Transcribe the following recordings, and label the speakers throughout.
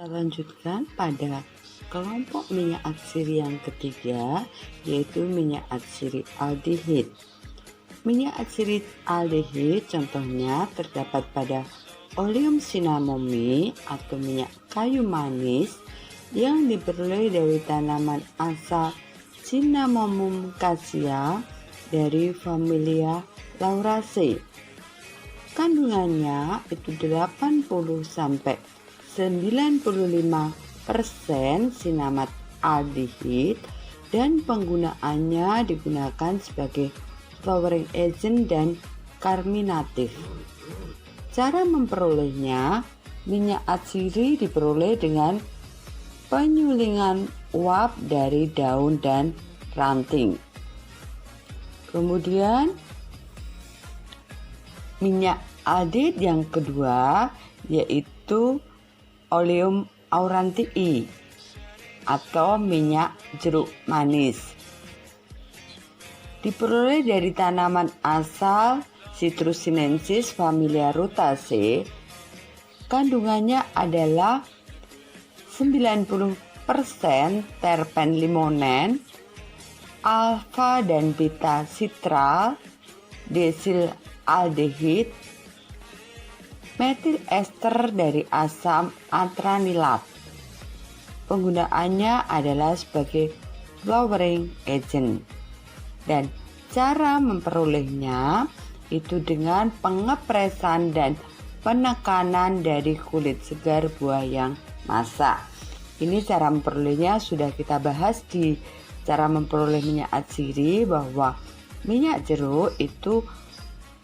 Speaker 1: Kita lanjutkan pada kelompok minyak atsiri yang ketiga, yaitu minyak atsiri aldehid. Minyak atsiri aldehid contohnya terdapat pada oleum cinnamomum atau minyak kayu manis yang diperoleh dari tanaman asal Cinnamomum cassia dari familia Lauraceae. Kandungannya itu 80 sampai 95% sinamat aldehid dan penggunaannya digunakan sebagai flowering agent dan karminatif. Cara memperolehnya, minyak atsiri diperoleh dengan penyulingan uap dari daun dan ranting. Kemudian minyak aldehid yang kedua yaitu oleum aurantii atau minyak jeruk manis. Diperoleh dari tanaman asal Citrus sinensis familia Rutaceae. Kandungannya adalah 90% terpen limonen, alfa dan beta citral, desil aldehid, metil ester dari asam antranilat. Penggunaannya adalah sebagai flowering agent dan cara memperolehnya itu dengan pengepresan dan penekanan dari kulit segar buah yang masak. Ini cara memperolehnya sudah kita bahas di cara memperoleh minyak atsiri, bahwa minyak jeruk itu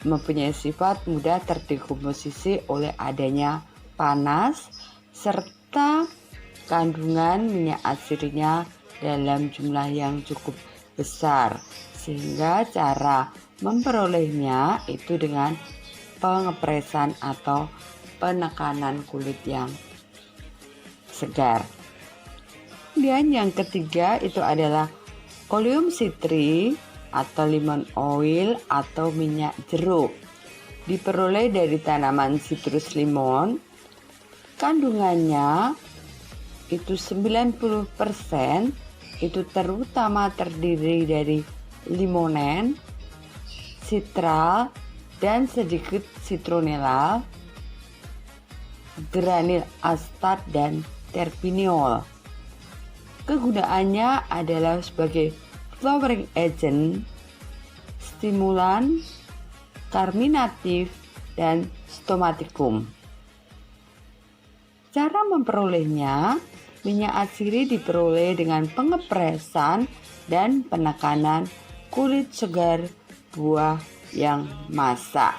Speaker 1: mempunyai sifat mudah terdekomposisi oleh adanya panas serta kandungan minyak atsirinya dalam jumlah yang cukup besar, sehingga cara memperolehnya itu dengan pengepresan atau penekanan kulit yang segar. Kemudian yang ketiga itu adalah oleum citri atau lemon oil atau minyak jeruk. Diperoleh dari tanaman citrus limon. Kandungannya itu 90% itu terutama terdiri dari limonen, citral dan sedikit citronella, granil astat dan terpineol. Kegunaannya adalah sebagai flowering agent, stimulan, karminatif, dan stomatikum. Cara memperolehnya, minyak atsiri diperoleh dengan pengepresan dan penekanan kulit segar buah yang masak.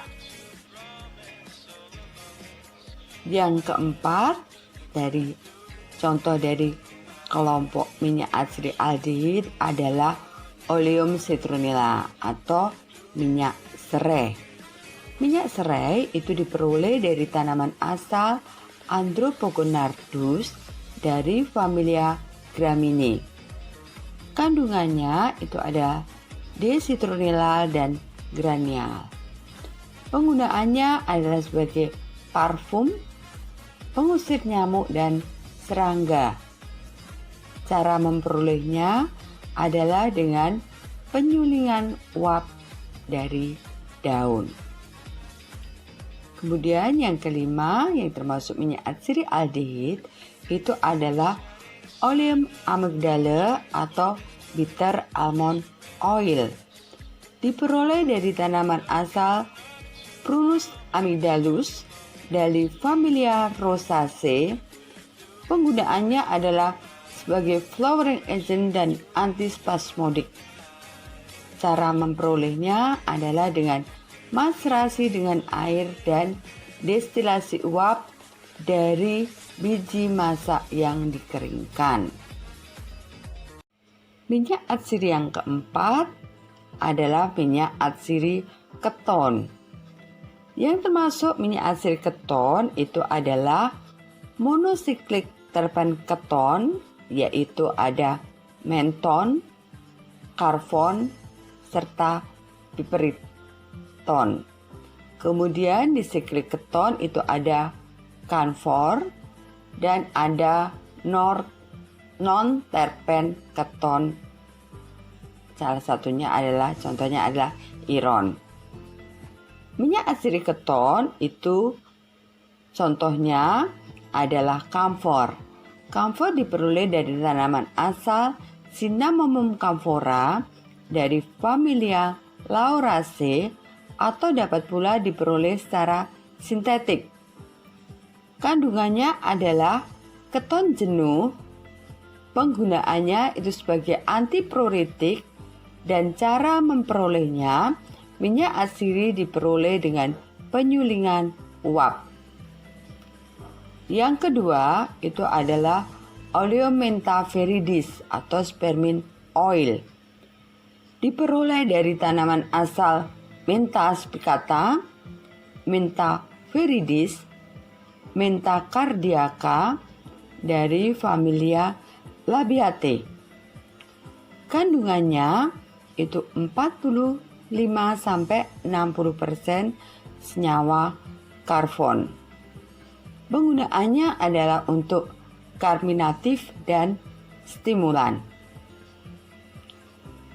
Speaker 1: Yang keempat, dari contoh dari kelompok minyak atsiri aldehid adalah oleum citronella atau minyak serai. Minyak serai itu diperoleh dari tanaman asal Andropogonardus dari familia Gramineae. Kandungannya itu ada D-citronella dan granial. Penggunaannya adalah sebagai parfum, pengusir nyamuk dan serangga. Cara memperolehnya adalah dengan penyulingan uap dari daun. Kemudian yang kelima yang termasuk minyak atsiri aldehid itu adalah oleum amygdala atau bitter almond oil. Diperoleh dari tanaman asal Prunus amygdalus dari familia Rosaceae. Penggunaannya adalah sebagai flowering agent dan antispasmodik. Cara memperolehnya adalah dengan macerasi dengan air dan destilasi uap dari biji masak yang dikeringkan. Minyak atsiri yang keempat adalah minyak atsiri keton. Yang termasuk minyak atsiri keton itu adalah monosiklik terpen keton, yaitu ada menton, karfon, serta piperiton. Kemudian di siklik keton itu ada camphor, dan ada non-terpen keton. Salah satunya adalah, contohnya adalah iron. Minyak atsiri keton itu contohnya adalah kamfor. Kamfor diperoleh dari tanaman asal Cinnamomum camphora dari familia Lauraceae atau dapat pula diperoleh secara sintetik. Kandungannya adalah keton jenuh, penggunaannya itu sebagai antipruritik, dan cara memperolehnya, minyak atsiri diperoleh dengan penyulingan uap. Yang kedua itu adalah Oleomintha viridis atau spearmint oil. Diperoleh dari tanaman asal Mentha spicata, Mentha viridis, Mentha cardiaca dari familia Labiatae. Kandungannya itu 45-60% senyawa karbon. Penggunaannya adalah untuk karminatif dan stimulan.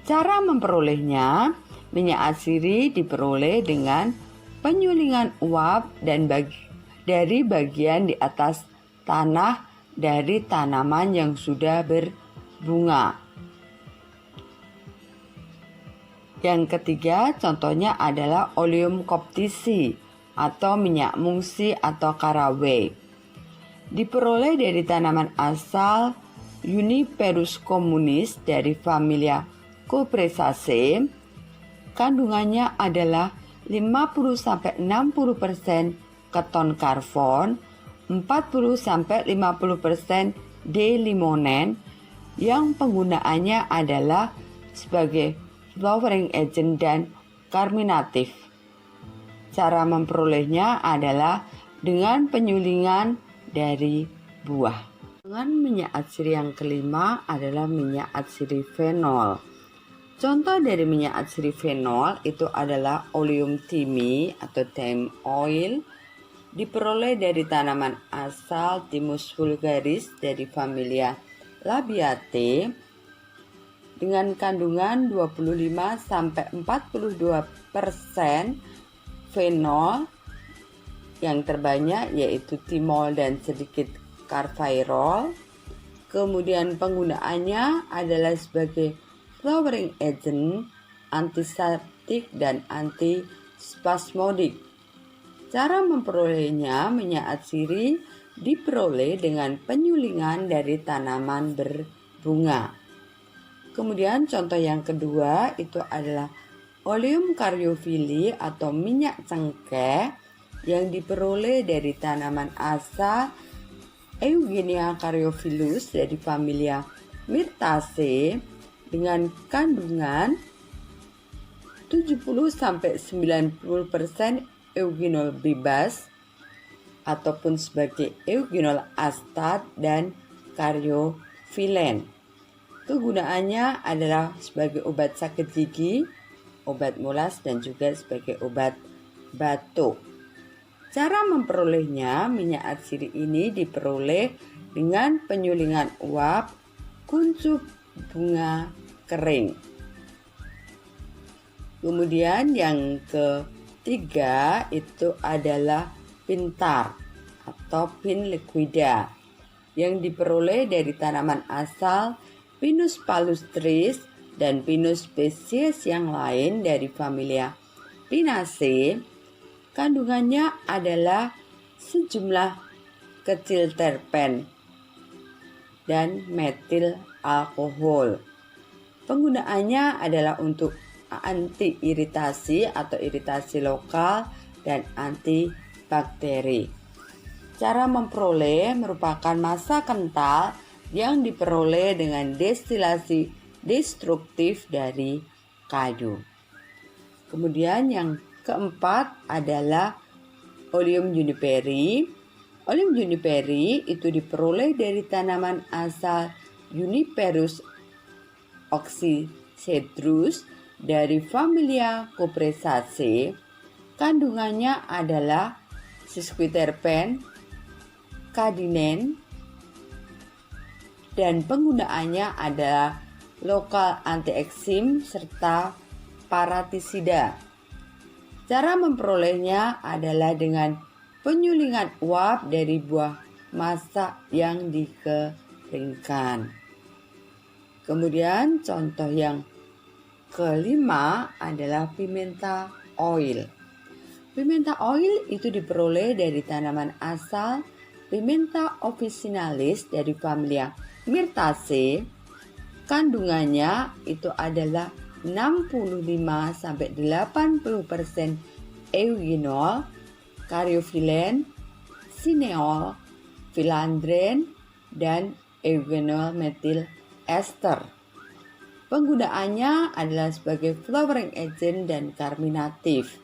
Speaker 1: Cara memperolehnya, minyak atsiri diperoleh dengan penyulingan uap dan dari bagian di atas tanah dari tanaman yang sudah berbunga. Yang ketiga contohnya adalah Oleum coptici atau minyak mungsi atau caraway. Diperoleh dari tanaman asal Juniperus communis dari familia Cupressaceae. Kandungannya adalah 50-60% keton karbon, 40-50% D-limonen yang penggunaannya adalah sebagai flowering agent dan karminatif. Cara memperolehnya adalah dengan penyulingan dari buah. Dengan minyak atsiri yang kelima adalah minyak atsiri fenol. Contoh dari minyak atsiri fenol itu adalah Oleum thymi atau thyme oil. Diperoleh dari tanaman asal Thymus vulgaris dari familia Labiatae dengan kandungan 25-42% fenol, yang terbanyak yaitu timol dan sedikit carfirol. Kemudian penggunaannya adalah sebagai flowering agent, antiseptik dan antispasmodik. Cara memperolehnya, minyak atsiri diperoleh dengan penyulingan dari tanaman berbunga. Kemudian contoh yang kedua itu adalah Oleum caryophylle atau minyak cengkeh yang diperoleh dari tanaman asal Eugenia caryophyllus dari familia Myrtaceae dengan kandungan 70-90% eugenol bebas ataupun sebagai eugenol astat dan caryophyllene. Kegunaannya adalah sebagai obat sakit gigi, obat mulas, dan juga sebagai obat batuk. Cara memperolehnya, minyak atsiri ini diperoleh dengan penyulingan uap kuncup bunga kering. Kemudian yang ketiga itu adalah pintar atau pin liquida yang diperoleh dari tanaman asal Pinus palustris dan Pinus spesies yang lain dari familia Pinaceae. Kandungannya adalah sejumlah kecil terpen dan metil alkohol. Penggunaannya adalah untuk anti iritasi atau iritasi lokal dan antibakteri. Cara memperoleh merupakan massa kental yang diperoleh dengan destilasi destruktif dari kayu. Kemudian yang keempat adalah Oleum juniperi. Oleum juniperi itu diperoleh dari tanaman asal Juniperus oxycedrus dari familia Cupressaceae. Kandungannya adalah sesquiterpen, cadinen, dan penggunaannya adalah lokal anti-eksim serta paratisida. Cara memperolehnya adalah dengan penyulingan uap dari buah masak yang dikeringkan. Kemudian contoh yang kelima adalah pimenta oil. Pimenta oil itu diperoleh dari tanaman asal Pimenta officinalis dari familia Myrtaceae. Kandungannya itu adalah 65-80% eugenol, karyofilen, sineol, filandren, dan eugenol metil ester. Penggunaannya adalah sebagai flowering agent dan karminatif.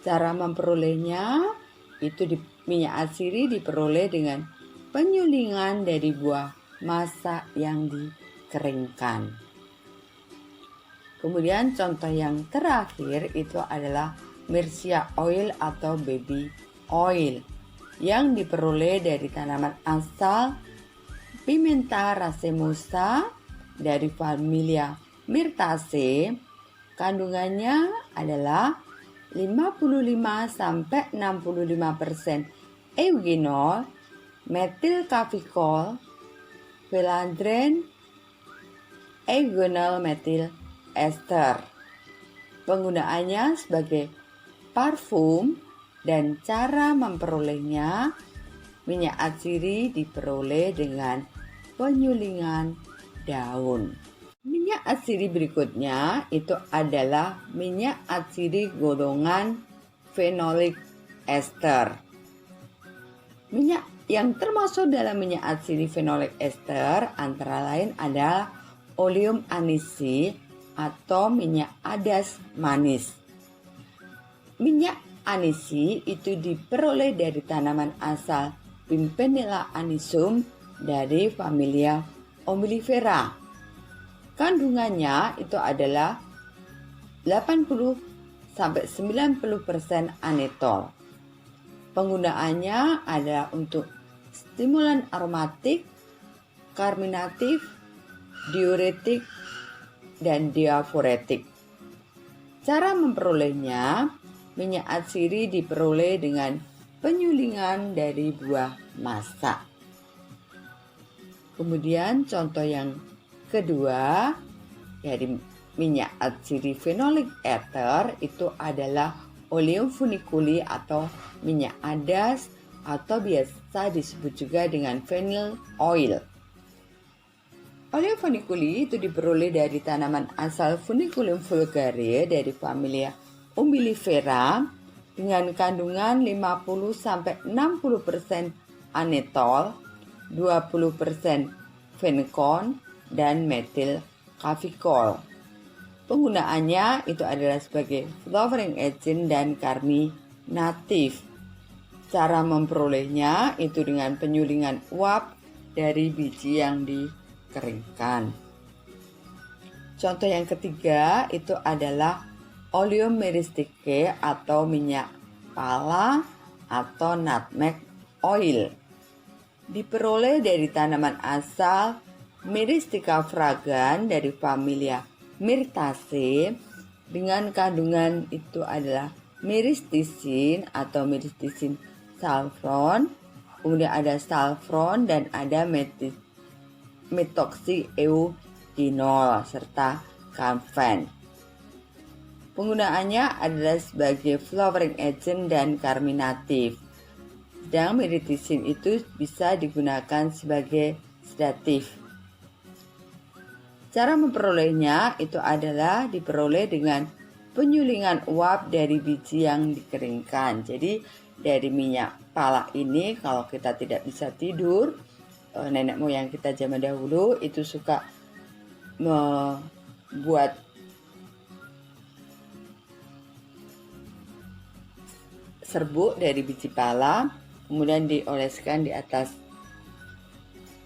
Speaker 1: Cara memperolehnya itu minyak atsiri diperoleh dengan penyulingan dari buah masak yang dikeringkan. Kemudian contoh yang terakhir itu adalah myrcia oil atau baby oil yang diperoleh dari tanaman asal Pimenta racemosa dari familia Myrtaceae. Kandungannya adalah 55-65% eugenol, metil kafikol, filandren, eugenol metil ester. Penggunaannya sebagai parfum dan cara memperolehnya, minyak atsiri diperoleh dengan penyulingan daun. Minyak atsiri berikutnya itu adalah minyak atsiri golongan phenolic ester. Minyak yang termasuk dalam minyak atsiri phenolic ester antara lain adalah oleum anisi atau minyak adas manis. Minyak anisi itu diperoleh dari tanaman asal Pimpinella anisum dari familia Umbellifera. Kandungannya itu adalah 80-90% anetol. Penggunaannya adalah untuk stimulan aromatik, karminatif, diuretik, dan diaforetik. Cara memperolehnya, minyak atsiri diperoleh dengan penyulingan dari buah masak. Kemudian contoh yang kedua dari minyak atsiri phenolic ether itu adalah oleum funiculi atau minyak adas atau biasa disebut juga dengan phenyl oil. Oleum funiculi itu diperoleh dari tanaman asal Funiculum vulgare dari familia Umbellifera dengan kandungan 50-60% anetol, 20% phenecon, dan metil kafikol. Penggunaannya itu adalah sebagai flowering agent dan karminatif. Cara memperolehnya itu dengan penyulingan uap dari biji yang dikeringkan. Contoh yang ketiga itu adalah oleum myristique atau minyak pala atau nutmeg oil. Diperoleh dari tanaman asal Myristica fragrans dari familia Myrtaceae dengan kandungan itu adalah myristicin atau myristicin saffron, kemudian ada saffron dan ada methoxyeugenol serta camphene. Penggunaannya adalah sebagai flowering agent dan karminatif. Sedang myristicin itu bisa digunakan sebagai sedatif. Cara memperolehnya itu adalah diperoleh dengan penyulingan uap dari biji yang dikeringkan. Jadi dari minyak pala ini kalau kita tidak bisa tidur, nenek moyang kita zaman dahulu itu suka membuat serbuk dari biji pala, kemudian dioleskan di atas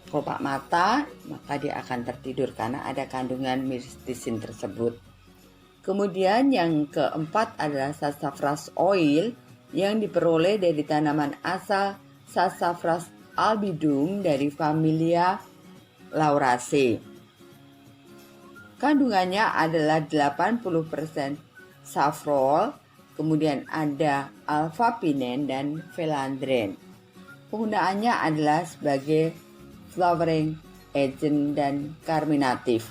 Speaker 1: kelopak mata, maka dia akan tertidur karena ada kandungan myristicin tersebut. Kemudian yang keempat adalah sassafras oil yang diperoleh dari tanaman asal Sassafras albidum dari familia lauracea. Kandungannya adalah 80% saffrol, kemudian ada alpha-pinene dan phelandrene. Penggunaannya adalah sebagai flowering agent dan carminatif.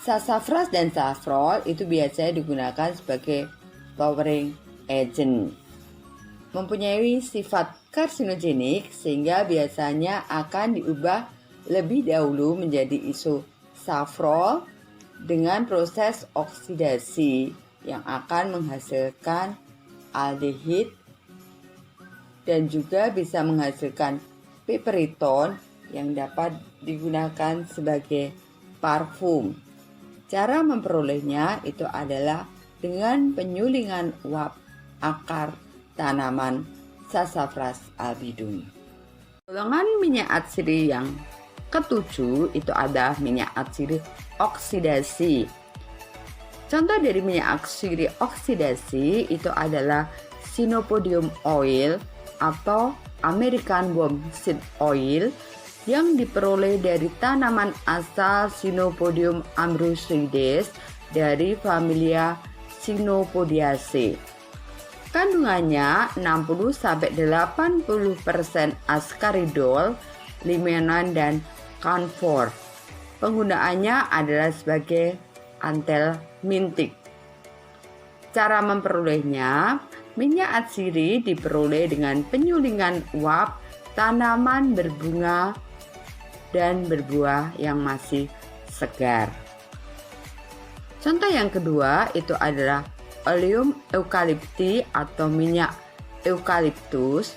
Speaker 1: Sassafras dan saffrol itu biasanya digunakan sebagai flowering agent. Mempunyai sifat karsinogenik sehingga biasanya akan diubah lebih dahulu menjadi isosaffrol dengan proses oksidasi yang akan menghasilkan aldehid dan juga bisa menghasilkan piperiton yang dapat digunakan sebagai parfum. Cara memperolehnya itu adalah dengan penyulingan uap akar tanaman Sassafras albidum. Golongan minyak atsiri yang ketujuh itu ada minyak atsiri oksidasi. Contoh dari minyak atsiri oksidasi itu adalah Cynopodium oil atau American worm seed oil yang diperoleh dari tanaman asal Cynopodium ambrosides dari familia Cynopodiaceae. Kandungannya 60-80% ascaridol, limonene dan camphor. Penggunaannya adalah sebagai anthelmintik. Cara memperolehnya, minyak atsiri diperoleh dengan penyulingan uap tanaman berbunga dan berbuah yang masih segar. Contoh yang kedua itu adalah Oleum eucalypti atau minyak eukaliptus.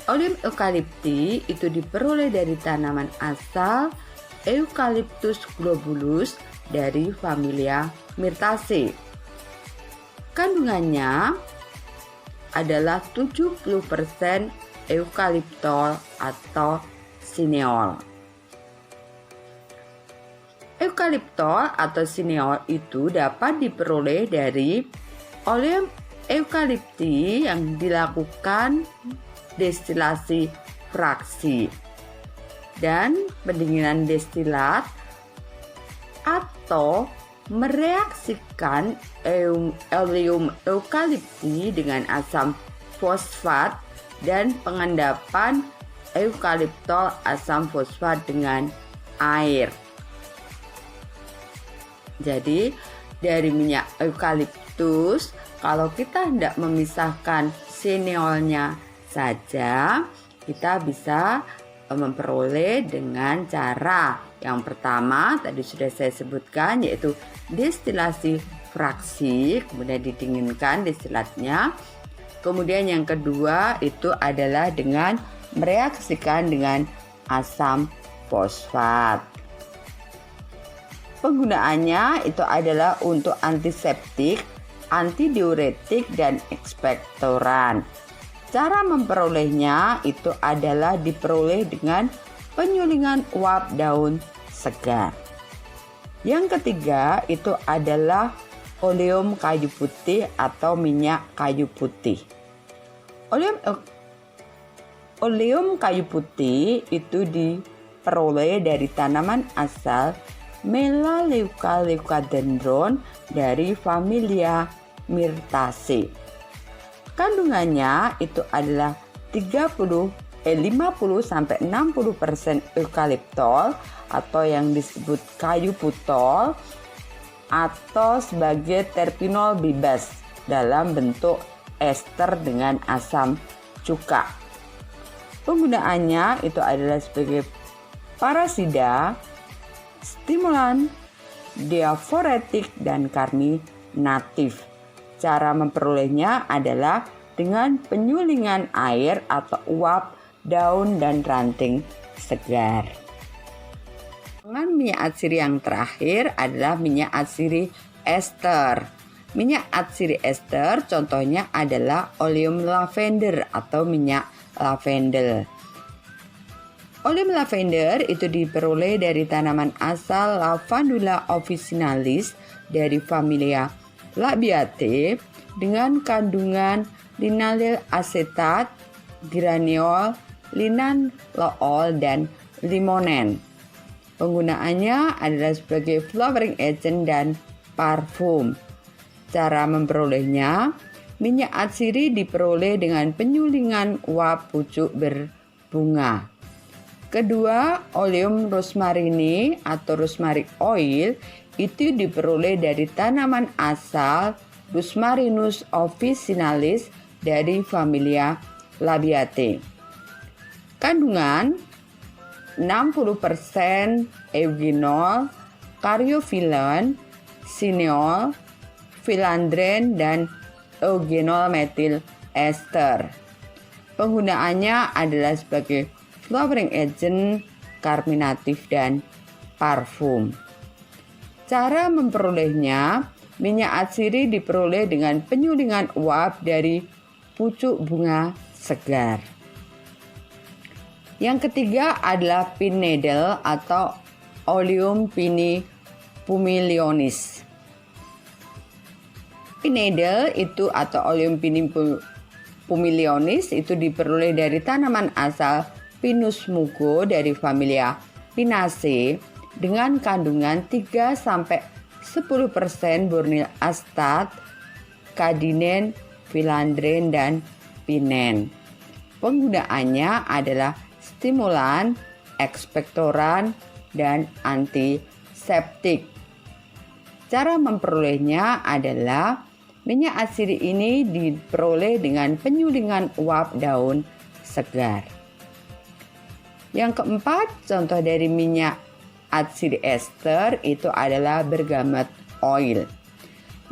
Speaker 1: Oleum eucalypti itu diperoleh dari tanaman asal Eucalyptus globulus dari familia Myrtaceae. Kandungannya adalah 70% eukaliptol atau sineol. Eukaliptol atau sineol itu dapat diperoleh dari Oleum eucalypti yang dilakukan destilasi fraksi dan pendinginan destilat atau mereaksikan Oleum eucalypti dengan asam fosfat dan pengendapan eukaliptol asam fosfat dengan air. Jadi dari minyak eukaliptus, kalau kita hendak memisahkan sineolnya saja, kita bisa memperoleh dengan cara yang pertama tadi sudah saya sebutkan, yaitu destilasi fraksi, kemudian didinginkan destilatnya. Kemudian yang kedua itu adalah dengan mereaksikan dengan asam fosfat. Penggunaannya itu adalah untuk antiseptik, antidiuretik, dan ekspektoran. Cara memperolehnya itu adalah diperoleh dengan penyulingan uap daun segar. Yang ketiga itu adalah oleum kayu putih atau minyak kayu putih. Oleum kayu putih itu diperoleh dari tanaman asal Melaleuca leucadendron dari familia Myrtaceae. Kandungannya itu adalah 50-60% eukaliptol atau yang disebut kayu putol atau sebagai terpinol bebas dalam bentuk ester dengan asam cuka. Penggunaannya itu adalah sebagai parasida, stimulan, diaforetik, dan karminatif. Cara memperolehnya adalah dengan penyulingan air atau uap daun dan ranting segar. Minyak atsiri yang terakhir adalah minyak atsiri ester. Minyak atsiri ester contohnya adalah oleum lavender atau minyak lavender. Oleum lavender itu diperoleh dari tanaman asal Lavandula officinalis dari familia Labiatae dengan kandungan linalil asetat, graniol, linalool, dan limonen. Penggunaannya adalah sebagai flowering agent dan parfum. Cara memperolehnya, minyak atsiri diperoleh dengan penyulingan uap pucuk berbunga. Kedua, oleum rosmarini atau rosemary oil itu diperoleh dari tanaman asal Rosmarinus officinalis dari familia Labiatae. Kandungan 60% eugenol, caryophyllene, cineol, filandren, dan eugenol metil ester. Penggunaannya adalah sebagai flowering agent, karminatif, dan parfum. Cara memperolehnya, minyak atsiri diperoleh dengan penyulingan uap dari pucuk bunga segar. Yang ketiga adalah pine needle atau Oleum pinipumilionis. Pine needle itu atau Oleum pinipumilionis itu diperoleh dari tanaman asal Pinus mugo dari familia Pinaceae dengan kandungan 3-10% bornyl astat, kadinen, filandren, dan pinen. Penggunaannya adalah stimulan, ekspektoran, dan antiseptik. Cara memperolehnya adalah minyak atsiri ini diperoleh dengan penyulingan uap daun segar. Yang keempat, contoh dari minyak atsiri ester itu adalah bergamot oil.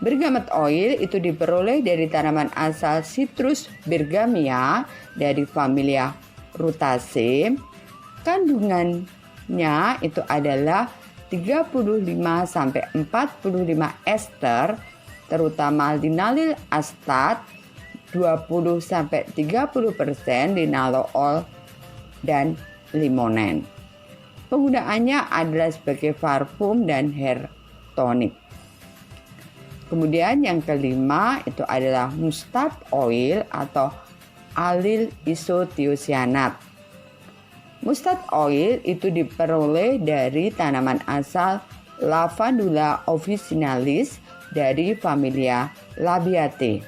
Speaker 1: Bergamot oil itu diperoleh dari tanaman asal Citrus bergamia dari familia Rutaceae. Kandungannya itu adalah 35-45 ester, terutama linalil astat, 20-30% linalool, dan limonen. Penggunaannya adalah sebagai parfum dan hair tonic. Kemudian yang kelima itu adalah mustard oil atau allyl isothiocyanat. Mustard oil itu diperoleh dari tanaman asal Lavandula officinalis dari familia Labiatae.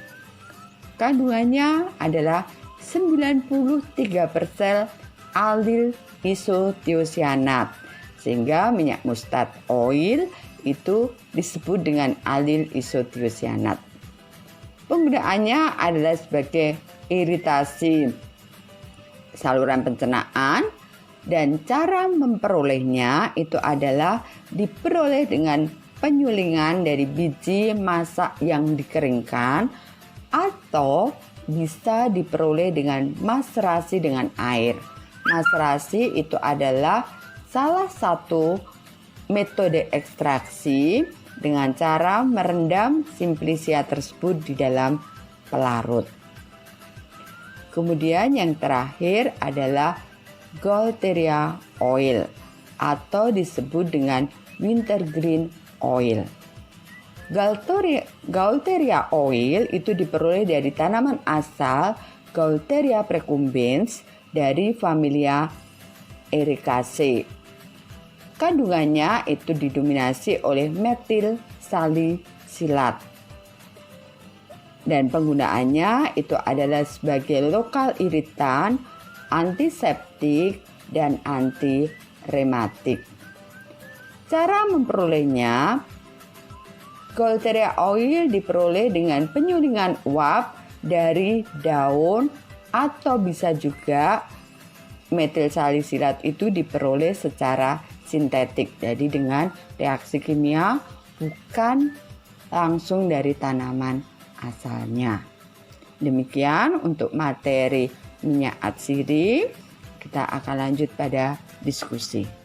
Speaker 1: Kandungannya adalah 93% allyl isothiocyanat, sehingga minyak mustard oil itu disebut dengan allyl isothiocyanat. Penggunaannya adalah sebagai iritasi saluran pencernaan, dan cara memperolehnya itu adalah diperoleh dengan penyulingan dari biji masak yang dikeringkan atau bisa diperoleh dengan maserasi dengan air. Maserasi itu adalah salah satu metode ekstraksi dengan cara merendam simplicia tersebut di dalam pelarut. Kemudian yang terakhir adalah Gaultheria oil atau disebut dengan wintergreen oil. Gaultheria oil itu diperoleh dari tanaman asal Gaultheria precumbens dari familia Ericaceae. Kandungannya itu didominasi oleh metil salisilat. Dan penggunaannya itu adalah sebagai lokal iritan, antiseptik, dan antirematik. Cara memperolehnya, Gaultheria oil diperoleh dengan penyulingan uap dari daun atau bisa juga metil salisilat itu diperoleh secara sintetik. Jadi dengan reaksi kimia, bukan langsung dari tanaman asalnya. Demikian untuk materi minyak atsiri. Kita akan lanjut pada diskusi.